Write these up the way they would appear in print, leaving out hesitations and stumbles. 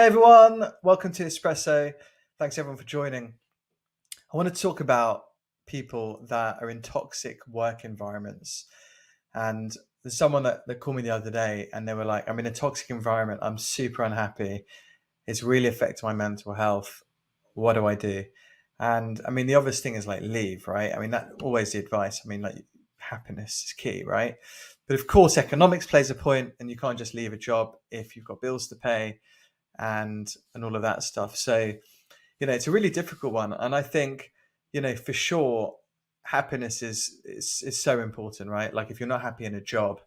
Hey everyone, welcome to Espresso. Thanks everyone for joining. I want to talk about people that are in toxic work environments. And there's someone that called me the other day and they were like, I'm in a toxic environment. I'm super unhappy. It's really affecting my mental health. What do I do? And I mean, the obvious thing is like leave, right? I mean, that's always the advice. I mean, like happiness is key, right? But of course, economics plays a point and you can't just leave a job if you've got bills to pay and all of that stuff. So, it's a really difficult one. And I think, for sure, happiness is so important, right? Like if you're not happy in a job,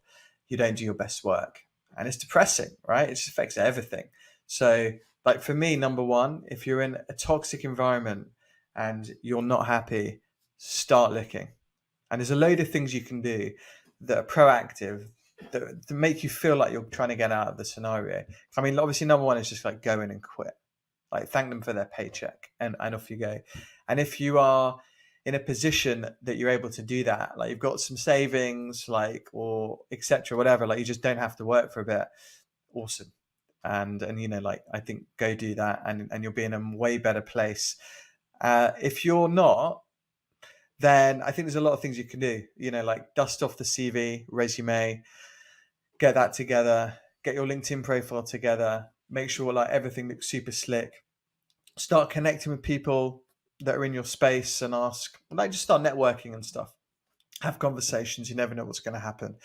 you don't do your best work. And it's depressing, right? It just affects everything. So like for me, number one, if you're in a toxic environment and you're not happy, start looking. And there's a load of things you can do that are proactive that make you feel like you're trying to get out of the scenario. I mean, obviously, number one is just like go in and quit. Like thank them for their paycheck and off you go. And if you are in a position that you're able to do that, like you've got some savings, like or etc. whatever, like you just don't have to work for a bit, awesome. And like I think go do that and you'll be in a way better place. If you're not, then I think there's a lot of things you can do, like dust off the CV, resume, get that together, get your LinkedIn profile together, make sure like everything looks super slick, start connecting with people that are in your space and just start networking and stuff. Have conversations. You never know what's going to happen.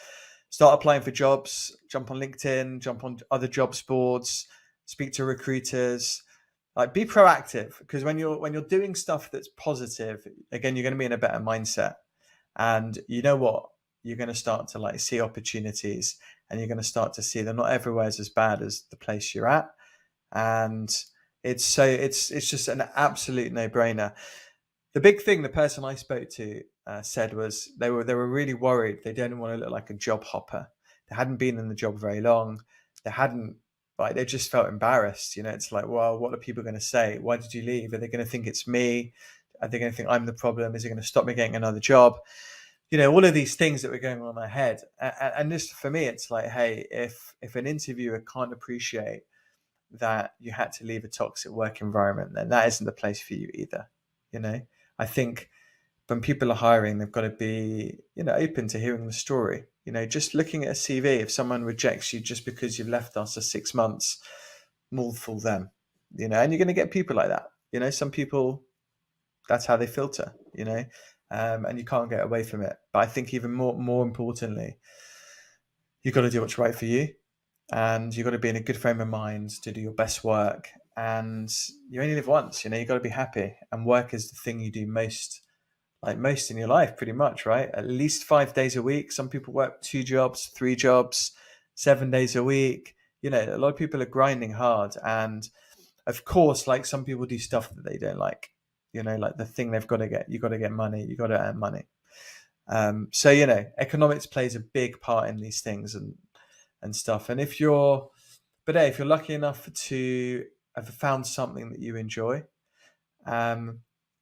Start applying for jobs, jump on LinkedIn, jump on other jobs boards, speak to recruiters. Like be proactive, because when you're doing stuff that's positive, again, you're going to be in a better mindset. And you know what? You're going to start to like see opportunities and you're going to start to see that not everywhere is as bad as the place you're at. And it's just an absolute no-brainer. The big thing the person I spoke to said was they were really worried. They didn't want to look like a job hopper. They hadn't been in the job very long. They just felt embarrassed. It's like, well, what are people going to say? Why did you leave? Are they going to think it's me? Are they going to think I'm the problem? Is it going to stop me getting another job? All of these things that were going on in my head. And this, for me, it's like, hey, if an interviewer can't appreciate that you had to leave a toxic work environment, then that isn't the place for you either. I think when people are hiring, they've got to be, open to hearing the story. Just looking at a CV, if someone rejects you just because you've left after 6 months, more fool them, and you're going to get people like that. Some people, that's how they filter, and you can't get away from it. But I think even more importantly, you've got to do what's right for you, and you've got to be in a good frame of mind to do your best work. And you only live once, you've got to be happy. And work is the thing you do most in your life, pretty much, right? At least 5 days a week. Some people work 2 jobs, 3 jobs, 7 days a week. A lot of people are grinding hard. And of course, like some people do stuff that they don't like, like the thing they've got to get, you've got to get money, you've got to earn money. So, economics plays a big part in these things and stuff. And if you're lucky enough to have found something that you enjoy,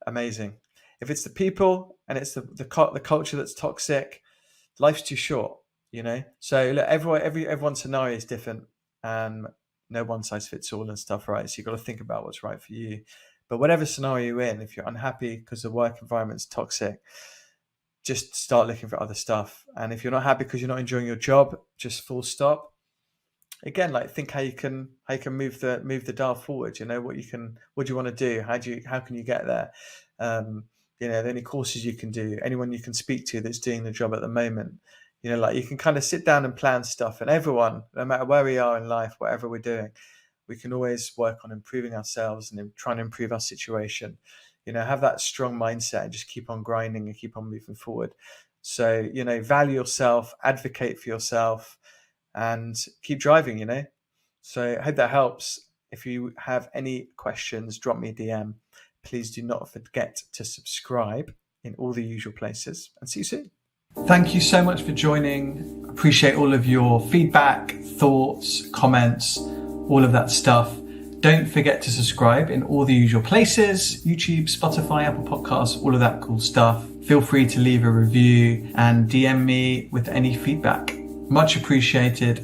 amazing. If it's the people and it's the culture that's toxic, life's too short, So look, everyone's scenario is different. No one size fits all and stuff, right? So you've got to think about what's right for you. But whatever scenario you're in, if you're unhappy because the work environment's toxic, just start looking for other stuff. And if you're not happy because you're not enjoying your job, just full stop. Again, like think how you can move the dial forward. What do you want to do? How can you get there? Any courses you can do, anyone you can speak to that's doing the job at the moment. Like you can kind of sit down and plan stuff. And everyone, no matter where we are in life, whatever we're doing, we can always work on improving ourselves and trying to improve our situation. Have that strong mindset and just keep on grinding and keep on moving forward. So, value yourself, advocate for yourself, and keep driving, So I hope that helps. If you have any questions, drop me a DM. Please do not forget to subscribe in all the usual places, and see you soon. Thank you so much for joining. Appreciate all of your feedback, thoughts, comments, all of that stuff. Don't forget to subscribe in all the usual places: YouTube, Spotify, Apple Podcasts, all of that cool stuff. Feel free to leave a review and DM me with any feedback. Much appreciated.